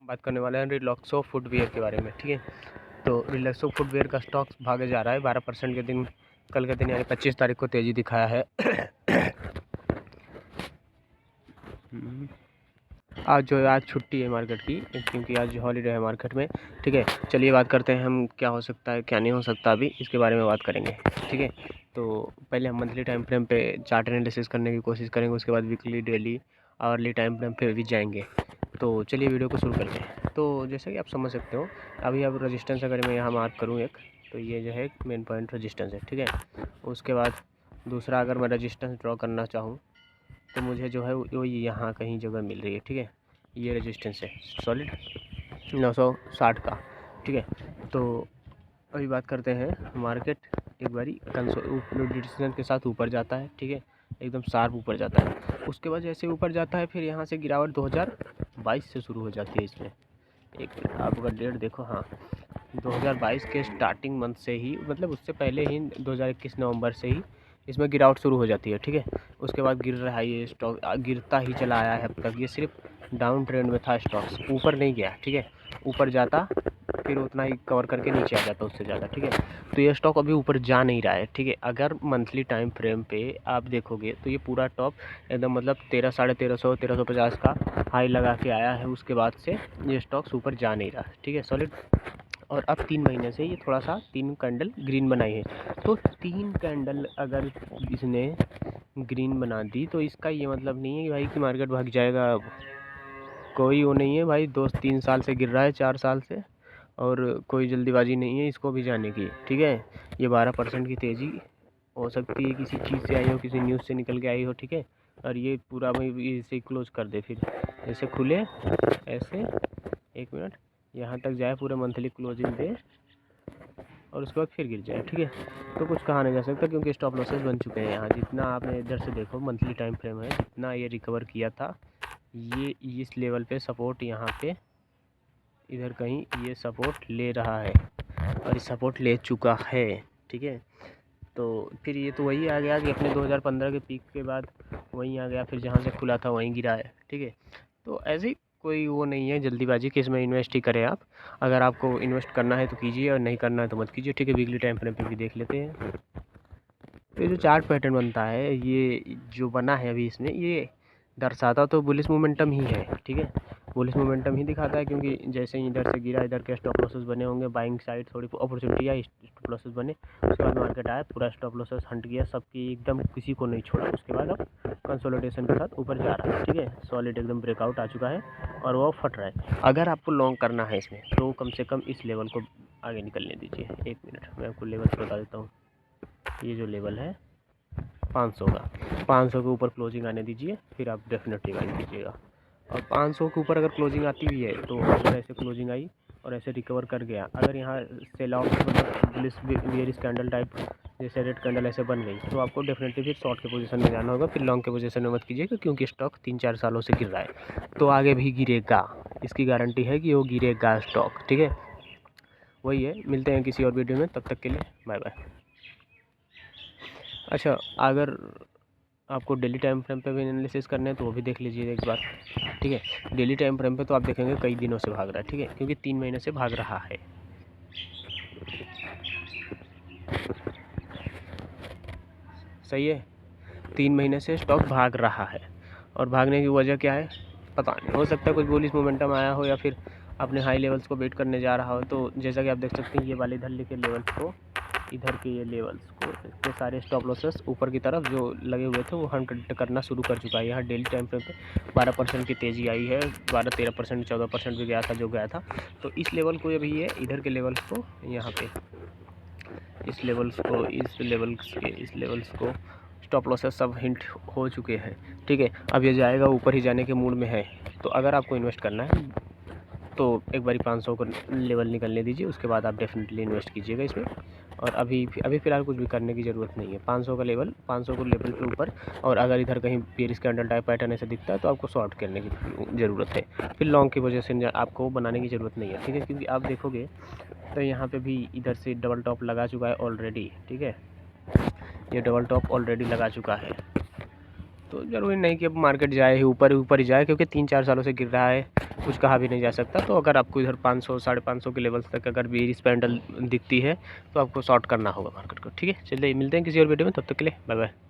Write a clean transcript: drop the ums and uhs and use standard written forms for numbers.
बात करने वाले हैं रिलैक्सो फुटवियर के बारे में। ठीक है, तो रिलैक्सो फुटवियर का स्टॉक भागे जा रहा है 12% के दिन। कल के दिन यानी 25 तारीख को तेज़ी दिखाया है। आज जो है, आज छुट्टी है मार्केट की, क्योंकि आज हॉलीडे है मार्केट में। ठीक है, चलिए बात करते हैं हम क्या हो सकता है क्या नहीं हो सकता, अभी इसके बारे में बात करेंगे। ठीक है, तो पहले हम मंथली टाइम फ्रेम पे चार्ट एनालिसिस करने की कोशिश करेंगे, उसके बाद weekly, daily, hourly time frame पे भी जाएंगे। तो चलिए वीडियो को शुरू करते हैं। तो जैसा कि आप समझ सकते हो, अभी अब रेजिस्टेंस अगर मैं यहाँ मार्क करूँ एक, तो ये जो है मेन पॉइंट रेजिस्टेंस है। ठीक है, उसके बाद दूसरा अगर मैं रेजिस्टेंस ड्रॉ करना चाहूँ तो मुझे जो है वो यहाँ कहीं जगह मिल रही है। ठीक है, ये रेजिस्टेंस है सॉलिड 960 का। ठीक है, तो अभी बात करते हैं मार्केट एक बारी रेजिस्टेंस के साथ ऊपर जाता है। ठीक है, एकदम शार्प ऊपर जाता है। उसके बाद जैसे ऊपर जाता है फिर यहाँ से गिरावट 2022 से शुरू हो जाती है। इसमें एक मिनट, आप अगर डेट देखो, हाँ 2022 के स्टार्टिंग मंथ से ही, मतलब उससे पहले ही 2021 नवंबर से ही इसमें गिरावट शुरू हो जाती है। ठीक है, उसके बाद गिर रहा है ये स्टॉक, गिरता ही चला आया है अब तक। ये सिर्फ डाउन ट्रेंड में था, स्टॉक्स ऊपर नहीं गया। ठीक है, ऊपर जाता फिर उतना ही कवर करके नीचे आ जाता, उससे ज़्यादा। ठीक है, तो ये स्टॉक अभी ऊपर जा नहीं रहा है। ठीक है, अगर मंथली टाइम फ्रेम पे आप देखोगे तो ये पूरा टॉप एकदम मतलब 1300, 1350, 1350 का हाई लगा के आया है। उसके बाद से ये स्टॉक्स ऊपर जा नहीं रहा है। ठीक है, सॉलिड। और अब 3 महीने से ये थोड़ा सा 3 कैंडल ग्रीन बनाई है। तो 3 कैंडल अगर इसने ग्रीन बना दी तो इसका ये मतलब नहीं है कि भाई कि मार्केट भाग जाएगा। अब कोई वो नहीं है भाई, 2-3 साल से गिर रहा है, 4 साल से, और कोई जल्दीबाजी नहीं है इसको भी जाने की। ठीक है, ये 12% की तेज़ी हो सकती है किसी चीज़ से आई हो, किसी न्यूज़ से निकल के आई हो। ठीक है, और ये पूरा भाई इसे क्लोज कर दे, फिर ऐसे खुले ऐसे, एक मिनट, यहाँ तक जाए, पूरे मंथली क्लोजिंग दे और उसके बाद फिर गिर जाए। ठीक है, तो कुछ कहा नहीं जा सकता क्योंकि स्टॉप लॉसेस बन चुके हैं यहाँ। जितना आपने इधर से देखो मंथली टाइम फ्रेम है, जितना ये रिकवर किया था, ये इस लेवल पे सपोर्ट, यहाँ पे इधर कहीं ये सपोर्ट ले रहा है और सपोर्ट ले चुका है। ठीक है, तो फिर ये तो वही आ गया कि अपने 2015 के पीक के बाद वहीं आ गया, फिर जहाँ से खुला था वहीं गिरा है। ठीक है, तो ऐसे कोई वो नहीं है जल्दीबाजी कि इसमें इन्वेस्ट ही करें आप। अगर आपको इन्वेस्ट करना है तो कीजिए, और नहीं करना है तो मत कीजिए। ठीक है, वीकली टाइम फ्रेम पे भी देख लेते हैं। तो ये जो चार्ट पैटर्न बनता है, ये जो बना है अभी, इसमें ये दर्शाता तो बुलिश मोमेंटम ही है। ठीक है, बुलिश मोमेंटम ही दिखाता है, क्योंकि जैसे ही इधर से गिरा, इधर के स्टॉप लॉसेस बने होंगे, बाइंग साइड थोड़ी अपॉर्चुनिटी आई, स्टॉप लॉसेस बने, उसके बाद मार्केट आया, पूरा स्टॉप लॉसेस हट गया सबकी, एकदम किसी को नहीं छोड़ा। उसके बाद अब कंसोलिडेशन के साथ ऊपर जा रहा है। ठीक है, सॉलिड एकदम ब्रेकआउट आ चुका है और वो फट रहा है। अगर आपको लॉन्ग करना है इसमें तो कम से कम इस लेवल को आगे निकलने दीजिए। एक मिनट, मैं आपको लेवल बता देता हूँ। ये जो लेवल है 500 का, 500 के ऊपर क्लोजिंग आने दीजिए, फिर आप डेफिनेटली बाइंग कीजिएगा। और 500 के ऊपर अगर क्लोजिंग आती भी है, तो अगर ऐसे क्लोजिंग आई और ऐसे रिकवर कर गया, अगर यहाँ सेल आउट मतलब बेयरिश कैंडल टाइप जैसे रेड कैंडल ऐसे बन गई, तो आपको डेफिनेटली फिर शॉर्ट के पोजीशन में जाना होगा। फिर लॉन्ग के पोजीशन में मत कीजिएगा, क्योंकि स्टॉक 3-4 सालों से गिर रहा है, तो आगे भी गिरेगा, इसकी गारंटी है कि वो गिरेगा स्टॉक। ठीक है, वही है। मिलते हैं किसी और वीडियो में, तब तक के लिए बाय बाय। अच्छा, अगर आपको डेली टाइम फ्रेम पे भी एनालिसिस करने हैं तो वो भी देख लीजिए एक बार। ठीक है, डेली टाइम फ्रेम पे तो आप देखेंगे कई दिनों से भाग रहा है। ठीक है, क्योंकि 3 महीने से भाग रहा है। सही है, 3 महीने से स्टॉक भाग रहा है, और भागने की वजह क्या है पता नहीं। हो सकता है कुछ बुलिश मोमेंटम आया हो, या फिर अपने हाई लेवल्स को बीट करने जा रहा हो। तो जैसा कि आप देख सकते हैं, ये वाले इधर के लेवल्स को, इधर के ये लेवल्स को, इसके सारे स्टॉप लॉसेस ऊपर की तरफ जो लगे हुए थे वो हंट करना शुरू कर चुका है। यहाँ डेली टाइम फ्रेम पे 12% की तेज़ी आई है, 12-13%, 14% भी गया था जो गया था। तो इस लेवल को अभी ये इधर के लेवल्स को, यहाँ पे इस लेवल्स को, इस लेवल्स को स्टॉप लॉसेस सब हिंट हो चुके हैं। ठीक है, अब ये जाएगा, ऊपर ही जाने के मूड में है। तो अगर आपको इन्वेस्ट करना है तो एक बारी 500 को लेवल निकलने दीजिए, उसके बाद आप डेफिनेटली इन्वेस्ट कीजिएगा इसमें। और अभी फ़िलहाल कुछ भी करने की ज़रूरत नहीं है। 500 का लेवल, 500 को लेवल पे ऊपर, और अगर इधर कहीं बेयरिश कैंडल टाइप पैटर्न ऐसे दिखता है तो आपको शॉर्ट करने की ज़रूरत है। फिर लॉन्ग की वजह से आपको बनाने की ज़रूरत नहीं है। ठीक है, क्योंकि आप देखोगे तो यहाँ पे भी इधर से डबल टॉप लगा चुका है ऑलरेडी। ठीक है, ये डबल टॉप ऑलरेडी लगा चुका है, तो ज़रूरी नहीं कि अब मार्केट जाए ही ऊपर ही जाए, क्योंकि 3-4 सालों से गिर रहा है। कुछ कहा भी नहीं जा सकता। तो अगर आपको इधर 500 550 के लेवल्स तक अगर बेयरिश कैंडल दिखती है तो आपको शॉर्ट करना होगा मार्केट को। ठीक है, चलिए मिलते हैं किसी और वीडियो में, तब तक के लिए बाय बाय।